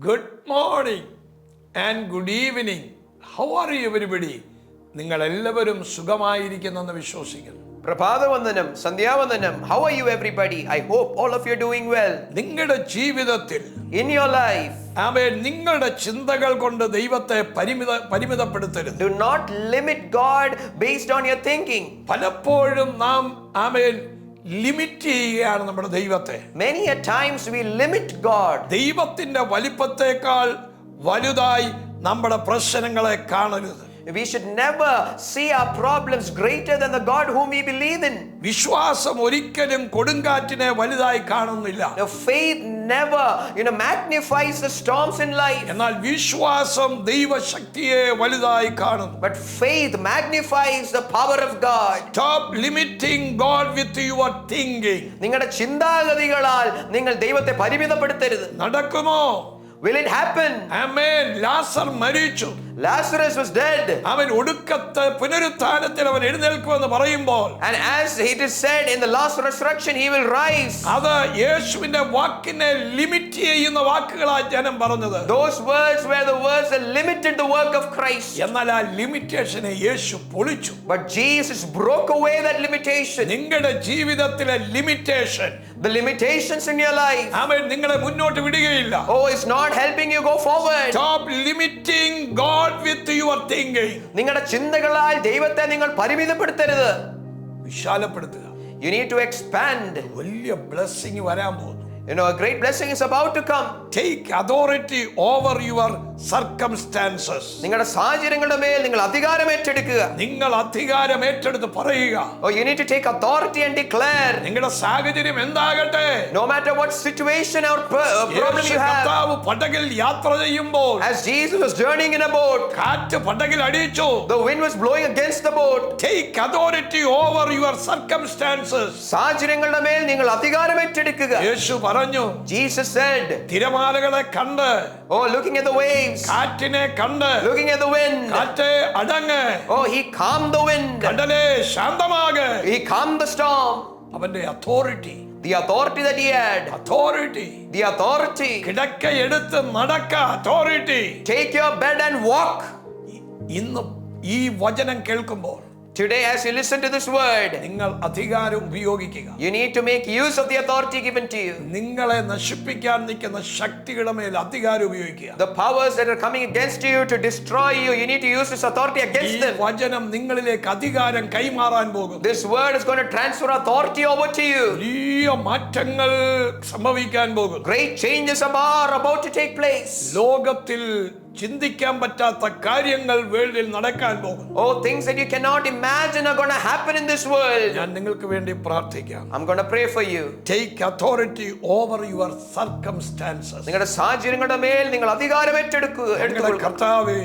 Good morning and good evening. How are you everybody? നിങ്ങൾ എല്ലാവരും സുഖമായിരിക്കുന്നെന്ന് വിശ്വസിക്കുന്നു. പ്രഭാതവന്ദനം, സന്ധ്യാവന്ദനം. How are you everybody? I hope all of you are doing well. നിങ്ങളുടെ ജീവിതത്തിൽ In your life, ആമേൻ, നിങ്ങളുടെ ചിന്തകൾ കൊണ്ട് ദൈവത്തെ പരിമിതപ്പെടുത്തരുത്. do not limit God based on your thinking. പലപ്പോഴും നാം ആമേൻ ലിമിറ്റ് ചെയ്യുകയാണ് നമ്മുടെ ദൈവത്തെ. Many a times we limit God. ദൈവത്തിന്റെ വലിപ്പത്തേക്കാൾ വലുതായി നമ്മുടെ പ്രശ്നങ്ങളെ കാണരുത്. We should never see our problems greater than the God whom we believe in. വിശ്വാസം ഒരിക്കലും കൊടുങ്കാറ്റിനെ വലുതായി കാണുന്നില്ല. Now, faith never, magnifies the storms in life. എന്നാൽ വിശ്വാസം ദൈവശക്തിയെ വലുതായി കാണുന്നു. But faith magnifies the power of God. Stop limiting God with your thinking. നിങ്ങളുടെ ചിന്താഗതികളാൽ നിങ്ങൾ ദൈവത്തെ പരിമിതപ്പെടുത്തരുത്. നടക്കുമോ? Will it happen? ആമേൻ. ലാസർ മരിച്ചു. Lazarus was dead. അവൻ ഒടുക്കത്തെ പുനരുത്ഥാനത്തിൽ അവൻ എഴുന്നേൽക്കുമെന്ന് പറയുമ്പോൾ, And as it is said in the last resurrection, he will rise. അത് യേശുവിന്റെ വാക്കിനെ ലിമിറ്റ് ചെയ്യുന്ന വാക്കുകളാണ് ജനം പറഞ്ഞത്. Those words were the words that limited the work of Christ. എന്നാൽ ആ ലിമിറ്റേഷനെ യേശു പൊളിച്ചു. But Jesus broke away that limitation. നിങ്ങളുടെ ജീവിതത്തിലെ limitation, The limitations in your life, ആമേൻ, നിങ്ങളെ മുന്നോട്ട് വിടുകയില്ല. oh, it's not helping you go forward. Stop limiting God with your thinking. നിങ്ങളുടെ ചിന്തകളാൽ ദൈവത്തെ നിങ്ങൾ പരിമിതപ്പെടുത്തരുത്. വിശാലപ്പെടുത്തുക. You need to expand. വലിയ ബ്ലെസ്സിംഗ് വരാൻ പോകുന്നു. A great blessing is about to come. Take authority over your circumstances. നിങ്ങളുടെ സാഹചര്യങ്ങളുടെ മേൽ നിങ്ങൾ അധികാരം ഏറ്റെടുക്കുക. നിങ്ങൾ അധികാരം ഏറ്റെടുത്ത് പറയുക. Oh, you need to take authority and declare. നിങ്ങളുടെ സാഹചര്യം എന്താകട്ടെ, No matter what situation or problem you have. കർത്താവ് പടകിൽ യാത്ര ചെയ്യുമ്പോൾ, As Jesus was journeying in a boat, കാറ്റ് പടകിൽ അടിച്ചു. the wind was blowing against the boat. Take authority over your circumstances. സാഹചര്യങ്ങളുടെ മേൽ നിങ്ങൾ അധികാരം ഏറ്റെടുക്കുക. യേശു പറഞ്ഞു, Jesus said, തിരമാലകളെ കണ്ട്, oh, looking at the waves, കാറ്റിനെ കണ്ട്, looking at the wind, കാറ്റേ അടങ്ങ്, oh, he calmed the wind, കടലേ ശാന്തമാക്. he calmed the storm. അവന്റെ authority, The authority that he had, the authority, കിടക്ക എടുത്ത് നടക്ക, authority. take your bed and walk. ഇന്ന് ഈ വചനം കേൾക്കുമ്പോൾ, Today, as you listen to this word, നിങ്ങൾ അധികാരം ഉപയോഗിക്കുക. you need to make use of the authority given to you. നിങ്ങളെ നശിപ്പിക്കാൻ നിൽക്കുന്ന ശക്തികളുടെ മേൽ അധികാരം ഉപയോഗിക്കുക. The powers that are coming against you to destroy you, you need to use this authority against ഈ them. വചനം നിങ്ങളിലേക്ക് അധികാരം കൈമാറാൻ പോകുന്നു. This word is going to transfer authority over to you. വലിയ മാറ്റങ്ങൾ സംഭവിക്കാൻ പോകുന്നു. Great changes are about to take place. ലോകത്തിൽ ചിന്തിക്കാൻ പറ്റാത്ത കാര്യങ്ങൾ വേൾഡിൽ നടക്കാൻ പോകുന്നു. Oh, things that you cannot imagine are going to happen in this world. ഞാൻ നിങ്ങൾക്ക് വേണ്ടി പ്രാർത്ഥിക്കാം. I'm going to pray for you. Take authority over your circumstances. നിങ്ങളുടെ സാഹചര്യങ്ങളുടെ മേൽ നിങ്ങൾ അധികാരം ഏറ്റെടുക്കുക. കർത്താവേ,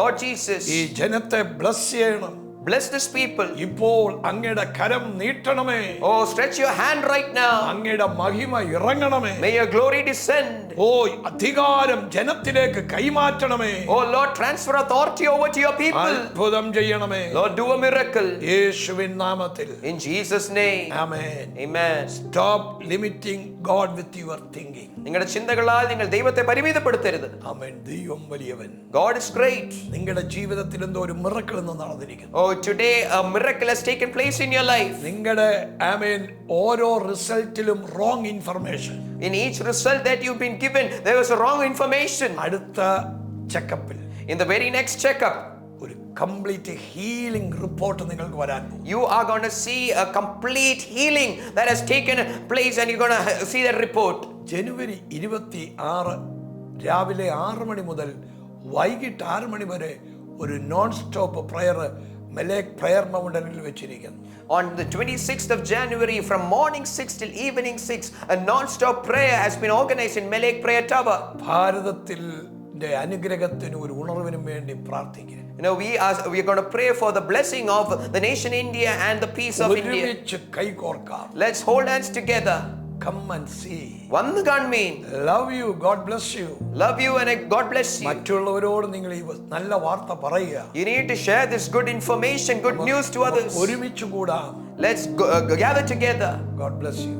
Lord Jesus, ഈ ജനത്തെ ബ്ലസ് ചെയ്യണം. bless this people. ഇപ്പോൾ അങ്ങയുടെ കരം നീട്ടണമേ. Oh, stretch your hand right now. അങ്ങയുടെ മഹിമ ഇറങ്ങണമേ. May your glory descend. ഓ, അധികാരം ജനത്തിലേക്ക് കൈമാറ്റണമേ. Oh Lord, transfer authority over to your people. അത്ഭുതം ചെയ്യണമേ. Lord, do a miracle. യേശുവിൻ നാമത്തിൽ. In Jesus' name. Amen. Amen. Stop limiting God with your thinking. നിങ്ങളുടെ ചിന്തകളാൽ നിങ്ങൾ ദൈവത്തെ പരിമിതപ്പെടുത്തരുത്. ആമേൻ. ദൈവം വലിയവൻ. God is great. നിങ്ങളുടെ ജീവിതത്തിൽ എന്തോ ഒരു മിറക്കിൾ ഇന്ന് നടന്നിരിക്കുന്നു. Oh, today a miracle has taken place in your life. നിങ്ങളുടെ ആമേൻ ഓരോ റിസൾട്ടിലും wrong information. In each result that you've been given, there was a wrong information. അടുത്ത ചെക്കപ്പിൽ, In the very next checkup, ഒരു കംപ്ലീറ്റ് ഹീലിംഗ് റിപ്പോർട്ട് നിങ്ങൾക്ക് വരാൻ പോകും. you are going to see a complete healing that has taken place, and you're going to see that report. ജനുവരി 26 രാവിലെ 6 മണി മുതൽ വൈകിട്ട് 6 മണി വരെ ഒരു നോൺ സ്റ്റോപ്പ് പ്രയർ മെലേക്ക് പ്രയർ മൗണ്ടനിൽ വെച്ചിരിക്കുന്നു. On the 26th of January, from morning 6 till evening 6, a non-stop prayer has been organized in Melek Prayer Tower. ഭാരതത്തിന്റെ അനുഗ്രഹത്തിന് ഒരു ഉണർവിനും വേണ്ടി പ്രാർത്ഥിക്കുക. We are going to pray for the blessing of the nation India and the peace of India. ഒരുമിച്ച് കൈകോർക്കാം. Let's hold hands together. Come and see. വന്ന് കാണുമീൻ. Love you. God bless you. Love you and God bless you. മറ്റുള്ളവരോട് നിങ്ങൾ ഈ നല്ല വാർത്ത പറയുക. You need to share this good information, good news to others. ഒരുമിച്ച് കൂടാം. Let's gather together. God bless you.